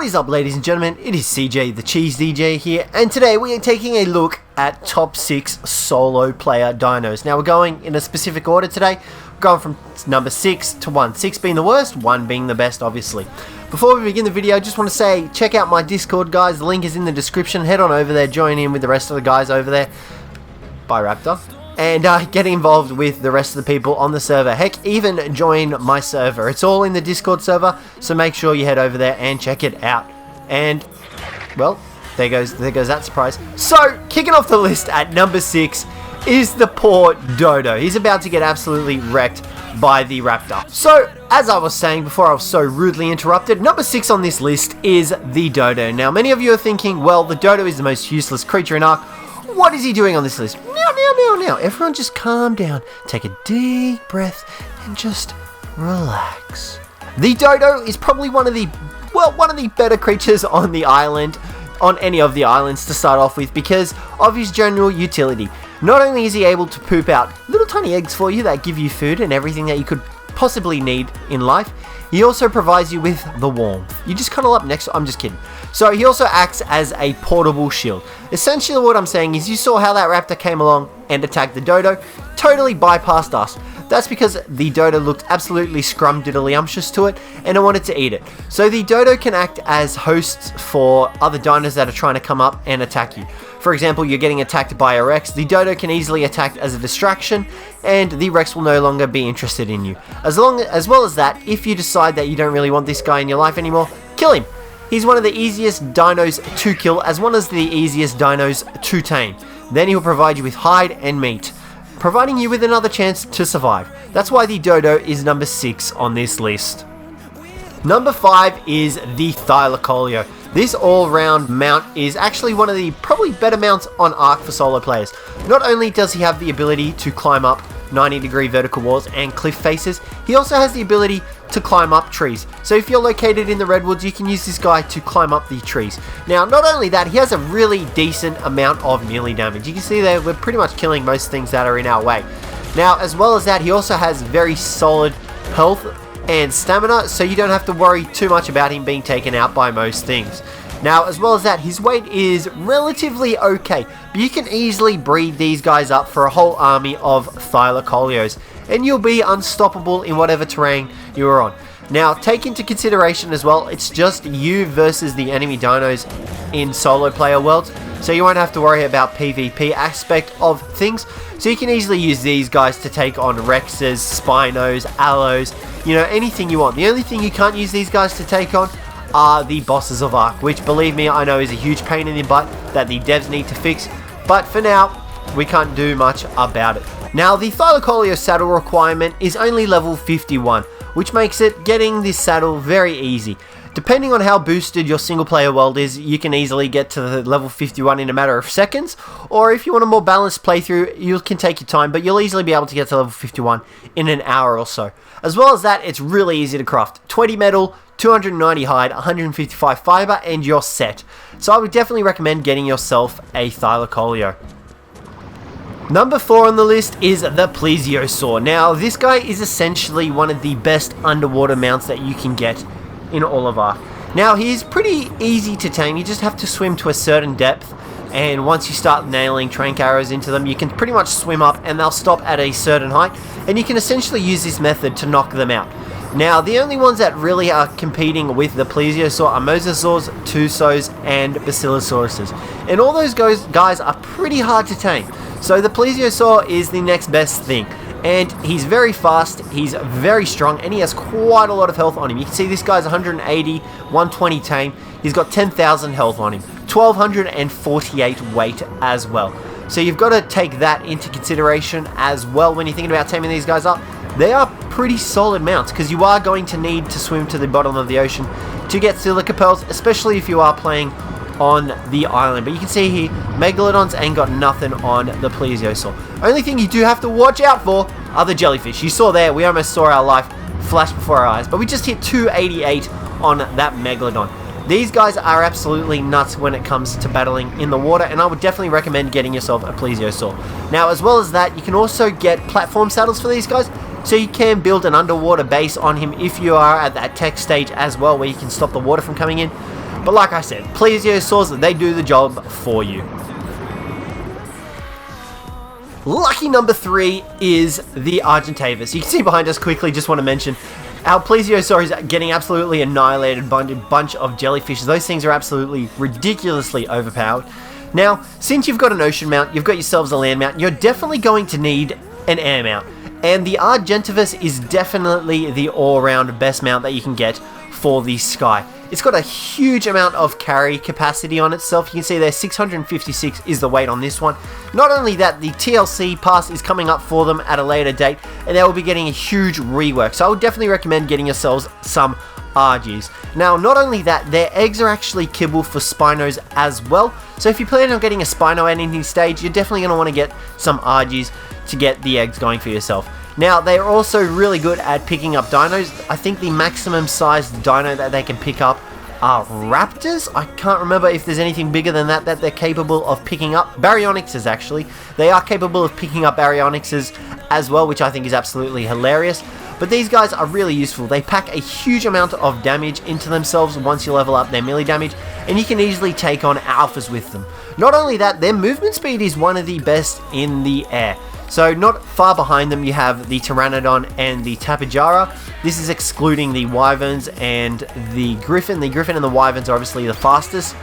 What is up, ladies and gentlemen? It is Cjthecheesedj here, and today we are taking a look at top 6 solo player dinos. Now we're going in a specific order today. We're going from number 6 to 1. 6 being the worst, 1 being the best, obviously. Before we begin the video, I just want to say, check out my Discord, guys. The link is in the description. Head on over there, join in with the rest of the guys over there. Bye, Raptor. And get involved with the rest of the people on the server. Heck, even join my server. It's all in the Discord server, so make sure you head over there and check it out. And, well, there goes that surprise. So, kicking off the list at number 6 is the poor Dodo. He's about to get absolutely wrecked by the Raptor. So, as I was saying before I was so rudely interrupted, number 6 on this list is the Dodo. Now, many of you are thinking, well, the Dodo is the most useless creature in Ark. What is he doing on this list? Now, everyone just calm down, take a deep breath, and just relax. The Dodo is probably one of the better creatures on the island, on any of the islands to start off with, because of his general utility. Not only is he able to poop out little tiny eggs for you that give you food and everything that you could possibly need in life, he also provides you with the warmth. You just cuddle up next to... I'm just kidding. So he also acts as a portable shield. Essentially what I'm saying is you saw how that raptor came along and attacked the Dodo, totally bypassed us. That's because the Dodo looked absolutely scrumdiddlyumptious to it and it wanted to eat it. So the Dodo can act as hosts for other dinos that are trying to come up and attack you. For example, you're getting attacked by a Rex, the Dodo can easily attack as a distraction, and the Rex will no longer be interested in you. As well as that, if you decide that you don't really want this guy in your life anymore, kill him. He's one of the easiest dinos to kill, as well as the easiest dinos to tame. Then he'll provide you with hide and meat, providing you with another chance to survive. That's why the Dodo is number 6 on this list. Number 5 is the Thylacolio. This all-round mount is actually one of the probably better mounts on Ark for solo players. Not only does he have the ability to climb up 90-degree vertical walls and cliff faces, he also has the ability to climb up trees. So if you're located in the redwoods, you can use this guy to climb up the trees. Now, not only that, he has a really decent amount of melee damage. You can see there, we're pretty much killing most things that are in our way. Now, as well as that, he also has very solid health and stamina, so you don't have to worry too much about him being taken out by most things. Now, as well as that, his weight is relatively okay, but you can easily breed these guys up for a whole army of Thylacolios, and you'll be unstoppable in whatever terrain you're on. Now, take into consideration as well, it's just you versus the enemy dinos in solo player worlds, so you won't have to worry about PvP aspect of things, so you can easily use these guys to take on Rexes, Spinos, Allos, you know, anything you want. The only thing you can't use these guys to take on are the bosses of Ark, which, believe me, I know is a huge pain in the butt that the devs need to fix, but for now, we can't do much about it. Now, the Thylacolio saddle requirement is only level 51, which makes it getting this saddle very easy. Depending on how boosted your single player world is, you can easily get to the level 51 in a matter of seconds, or if you want a more balanced playthrough, you can take your time, but you'll easily be able to get to level 51 in an hour or so. As well as that, it's really easy to craft. 20 metal, 290 hide, 155 fiber, and you're set. So I would definitely recommend getting yourself a Thylacolio. Number 4 on the list is the Plesiosaur. Now, this guy is essentially one of the best underwater mounts that you can get in all of Ark. Now, he's pretty easy to tame. You just have to swim to a certain depth, and once you start nailing trank arrows into them, you can pretty much swim up and they'll stop at a certain height, and you can essentially use this method to knock them out. Now, the only ones that really are competing with the Plesiosaur are Mosasaurs, Tusos, and Basilosauruses. And all those guys are pretty hard to tame. So the Plesiosaur is the next best thing. And he's very fast, he's very strong, and he has quite a lot of health on him. You can see this guy's 180, 120 tame. He's got 10,000 health on him. 1,248 weight as well. So you've got to take that into consideration as well when you're thinking about taming these guys up. They are pretty solid mounts, because you are going to need to swim to the bottom of the ocean to get silica pearls, especially if you are playing on the island. But you can see here, Megalodons ain't got nothing on the Plesiosaur. Only thing you do have to watch out for are the jellyfish. You saw there, we almost saw our life flash before our eyes, but we just hit 288 on that Megalodon. These guys are absolutely nuts when it comes to battling in the water, and I would definitely recommend getting yourself a Plesiosaur. Now, as well as that, you can also get platform saddles for these guys, so you can build an underwater base on him if you are at that tech stage as well, where you can stop the water from coming in. But like I said, Plesiosaurs, they do the job for you. Lucky number 3 is the Argentavis. You can see behind us quickly, just want to mention, our Plesiosaur is getting absolutely annihilated by a bunch of jellyfish. Those things are absolutely ridiculously overpowered. Now, since you've got an ocean mount, you've got yourselves a land mount, you're definitely going to need an air mount. And the Argentavis is definitely the all-round best mount that you can get for the sky. It's got a huge amount of carry capacity on itself. You can see there 656 is the weight on this one. Not only that, the TLC pass is coming up for them at a later date, and they will be getting a huge rework. So I would definitely recommend getting yourselves some Argies. Now, not only that, their eggs are actually kibble for Spinos as well. So if you plan on getting a Spino at any stage, you're definitely going to want to get some Argies to get the eggs going for yourself. Now, they are also really good at picking up dinos. I think the maximum sized dino that they can pick up are raptors. I can't remember if there's anything bigger than that they're capable of picking up. Baryonyxes, actually. They are capable of picking up Baryonyxes as well, which I think is absolutely hilarious. But these guys are really useful. They pack a huge amount of damage into themselves once you level up their melee damage, and you can easily take on alphas with them. Not only that, their movement speed is one of the best in the air. So not far behind them you have the Pteranodon and the Tapejara. This is excluding the Wyverns and the Griffin. The Griffin and the Wyverns are obviously the fastest.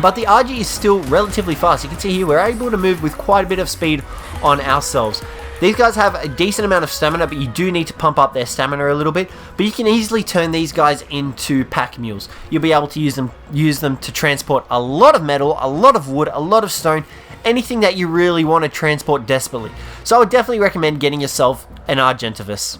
But the Argy is still relatively fast. You can see here we're able to move with quite a bit of speed on ourselves. These guys have a decent amount of stamina, but you do need to pump up their stamina a little bit. But you can easily turn these guys into pack mules. You'll be able to use them to transport a lot of metal, a lot of wood, a lot of stone, anything that you really want to transport desperately. So I would definitely recommend getting yourself an Argentavis.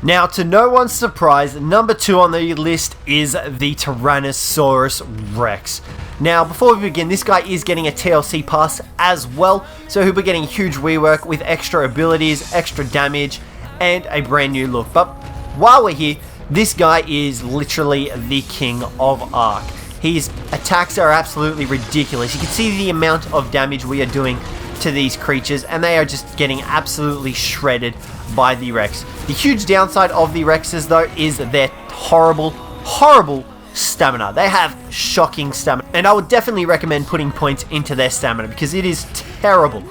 Now, to no one's surprise, number 2 on the list is the Tyrannosaurus Rex. Now, before we begin, this guy is getting a TLC pass as well, so he'll be getting huge rework with extra abilities, extra damage, and a brand new look. But while we're here, this guy is literally the king of Ark. His attacks are absolutely ridiculous. You can see the amount of damage we are doing to these creatures, and they are just getting absolutely shredded by the Rex. The huge downside of the Rexes, though, is their horrible stamina. They have shocking stamina, and I would definitely recommend putting points into their stamina because it is terrible.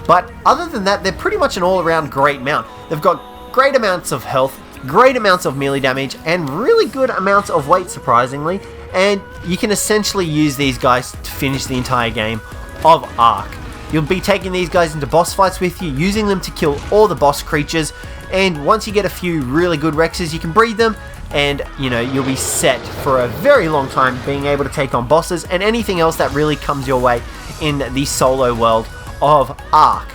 But other than that, they're pretty much an all-around great mount. They've got great amounts of health, great amounts of melee damage, and really good amounts of weight, surprisingly. And you can essentially use these guys to finish the entire game of Ark. You'll be taking these guys into boss fights with you, using them to kill all the boss creatures, and once you get a few really good Rexes, you can breed them, and you'll be set for a very long time being able to take on bosses and anything else that really comes your way in the solo world of Ark.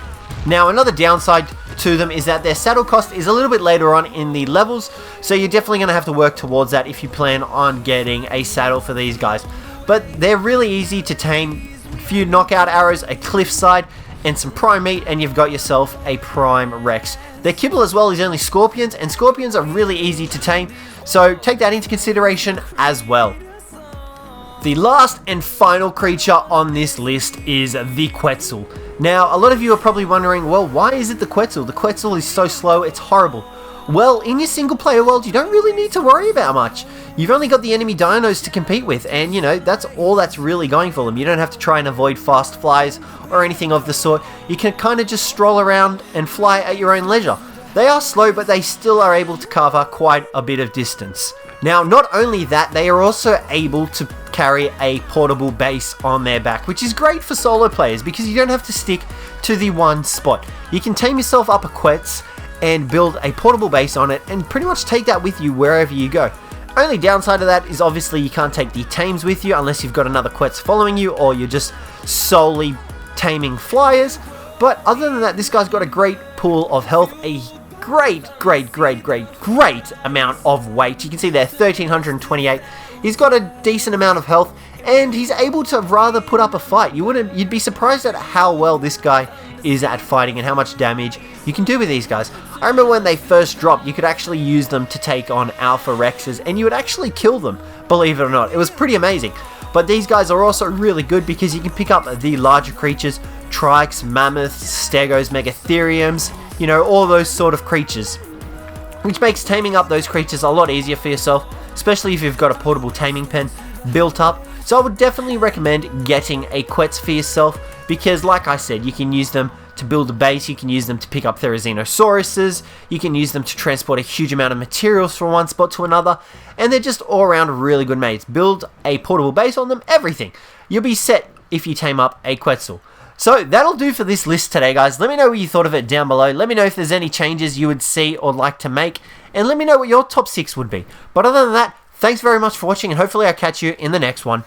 Now, another downside to them is that their saddle cost is a little bit later on in the levels, so you're definitely going to have to work towards that if you plan on getting a saddle for these guys. But they're really easy to tame. A few knockout arrows, a cliffside, and some prime meat, and you've got yourself a prime Rex. Their kibble as well is only scorpions, and scorpions are really easy to tame, so take that into consideration as well. The last and final creature on this list is the Quetzal. Now, a lot of you are probably wondering, well, why is it the Quetzal? The Quetzal is so slow, it's horrible. Well, in your single player world, you don't really need to worry about much. You've only got the enemy dinos to compete with, and that's all that's really going for them. You don't have to try and avoid fast flies or anything of the sort. You can kind of just stroll around and fly at your own leisure. They are slow, but they still are able to cover quite a bit of distance. Now, not only that, they are also able to carry a portable base on their back, which is great for solo players because you don't have to stick to the one spot. You can tame yourself up a Quetz and build a portable base on it and pretty much take that with you wherever you go. Only downside of that is obviously you can't take the tames with you unless you've got another Quetz following you or you're just solely taming flyers. But other than that, this guy's got a great pool of health, a great amount of weight. You can see there 1328. He's got a decent amount of health and he's able to rather put up a fight. You'd be surprised at how well this guy is at fighting and how much damage you can do with these guys. I remember when they first dropped, you could actually use them to take on Alpha Rexes and you would actually kill them, believe it or not. It was pretty amazing. But these guys are also really good because you can pick up the larger creatures, Trikes, Mammoths, Stegos, Megatheriums, all those sort of creatures, which makes taming up those creatures a lot easier for yourself. especially if you've got a portable taming pen built up. So I would definitely recommend getting a Quetzal for yourself, because like I said, you can use them to build a base, you can use them to pick up Therizzinosauruses, you can use them to transport a huge amount of materials from one spot to another, and they're just all around really good mates. Build a portable base on them, everything. You'll be set if you tame up a Quetzal. So that'll do for this list today, guys. Let me know what you thought of it down below. Let me know if there's any changes you would see or like to make, and let me know what your top 6 would be. But other than that, thanks very much for watching, and hopefully I'll catch you in the next one.